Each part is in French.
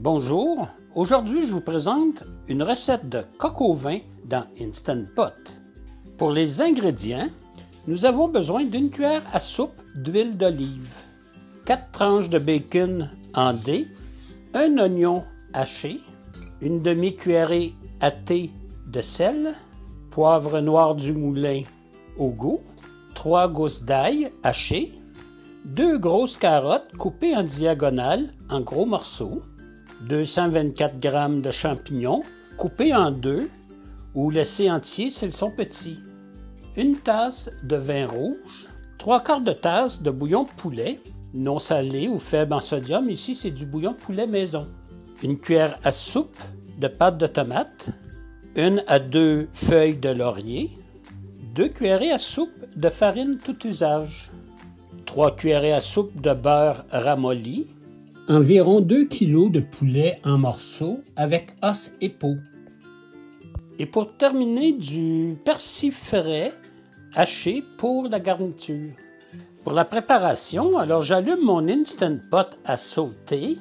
Bonjour, aujourd'hui je vous présente une recette de coq au vin dans Instant Pot. Pour les ingrédients, nous avons besoin d'une cuillère à soupe d'huile d'olive, 4 tranches de bacon en dés, un oignon haché, une demi-cuillerée à thé de sel, poivre noir du moulin au goût, 3 gousses d'ail hachées, 2 grosses carottes coupées en diagonale en gros morceaux, 224 g de champignons coupés en deux ou laissés entiers s'ils sont petits, une tasse de vin rouge, 3/4 de tasse de bouillon de poulet, non salé ou faible en sodium, ici c'est du bouillon de poulet maison, une cuillère à soupe de pâte de tomate, 1 à 2 feuilles de laurier, 2 cuillerées à soupe de farine tout usage, 3 cuillerées à soupe de beurre ramolli, environ 2 kg de poulet en morceaux avec os et peau. Et pour terminer, du persil frais haché pour la garniture. Pour la préparation, alors j'allume mon Instant Pot à sauter,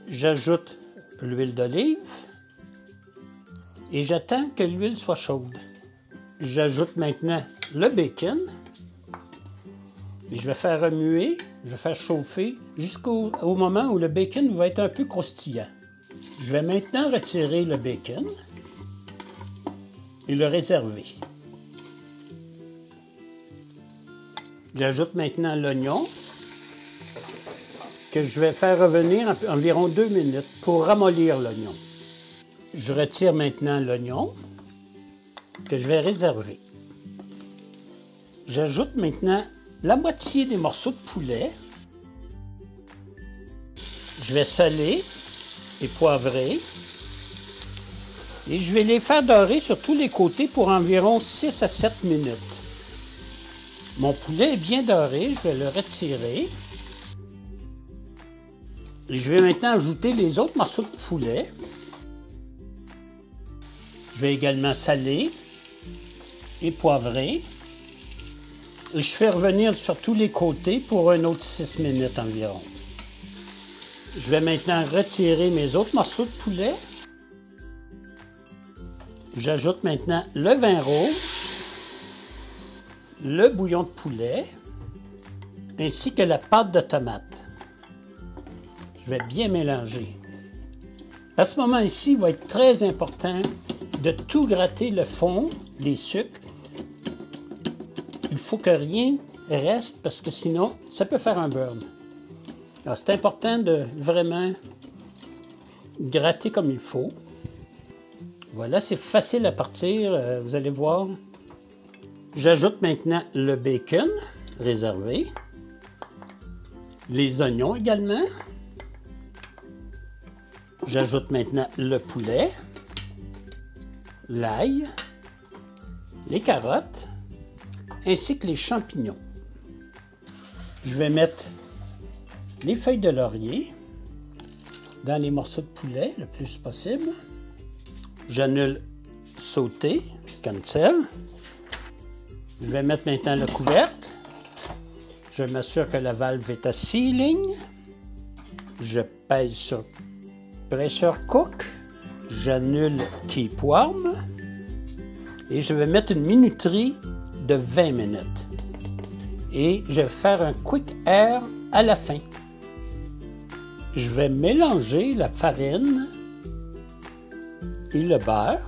j'ajoute l'huile d'olive et j'attends que l'huile soit chaude. J'ajoute maintenant le bacon et je vais faire remuer, je vais faire chauffer jusqu'au moment où le bacon va être un peu croustillant. Je vais maintenant retirer le bacon et le réserver. J'ajoute maintenant l'oignon que je vais faire revenir environ 2 minutes pour ramollir l'oignon. Je retire maintenant l'oignon que je vais réserver. J'ajoute maintenant la moitié des morceaux de poulet. Je vais saler et poivrer. Et je vais les faire dorer sur tous les côtés pour environ 6 à 7 minutes. Mon poulet est bien doré, je vais le retirer. Et je vais maintenant ajouter les autres morceaux de poulet. Je vais également saler et poivrer. Et je fais revenir sur tous les côtés pour un autre 6 minutes environ. Je vais maintenant retirer mes autres morceaux de poulet. J'ajoute maintenant le vin rouge, le bouillon de poulet, ainsi que la pâte de tomate. Je vais bien mélanger. À ce moment ici, il va être très important de tout gratter le fond, les sucres. Il faut que rien reste parce que sinon, ça peut faire un burn. Alors, c'est important de vraiment gratter comme il faut. Voilà, c'est facile à partir, vous allez voir. J'ajoute maintenant le bacon réservé, les oignons également. J'ajoute maintenant le poulet, l'ail, les carottes, ainsi que les champignons. Je vais mettre les feuilles de laurier dans les morceaux de poulet le plus possible. J'annule sauter, cancel. Je vais mettre maintenant le couvercle. Je m'assure que la valve est à sealing. Je pèse sur pressure cook. J'annule keep warm. Et je vais mettre une minuterie de 20 minutes. Et je vais faire un quick air à la fin. Je vais mélanger la farine et le beurre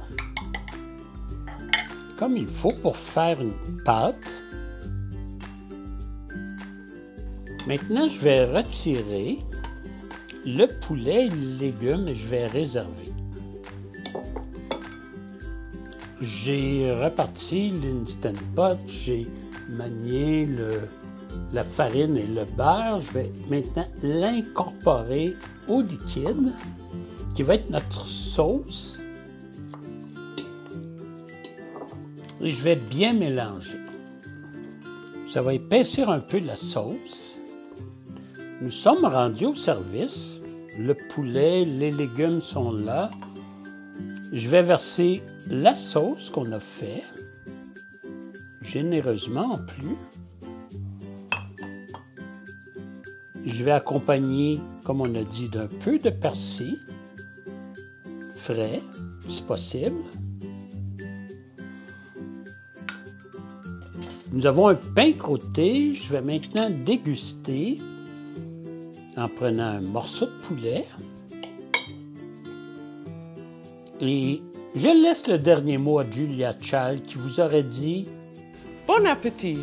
comme il faut pour faire une pâte. Maintenant, je vais retirer le poulet et les légumes et je vais réserver. J'ai reparti l'Instant Pot, j'ai manié la farine et le beurre. Je vais maintenant l'incorporer au liquide qui va être notre sauce. Et je vais bien mélanger. Ça va épaissir un peu la sauce. Nous sommes rendus au service. Le poulet, les légumes sont là. Je vais verser la sauce qu'on a fait, généreusement en plus. Je vais accompagner, comme on a dit, d'un peu de persil. frais, si possible. Nous avons un pain croûté. Je vais maintenant déguster en prenant un morceau de poulet. Et je laisse le dernier mot à Julia Child qui vous aurait dit Bon appétit!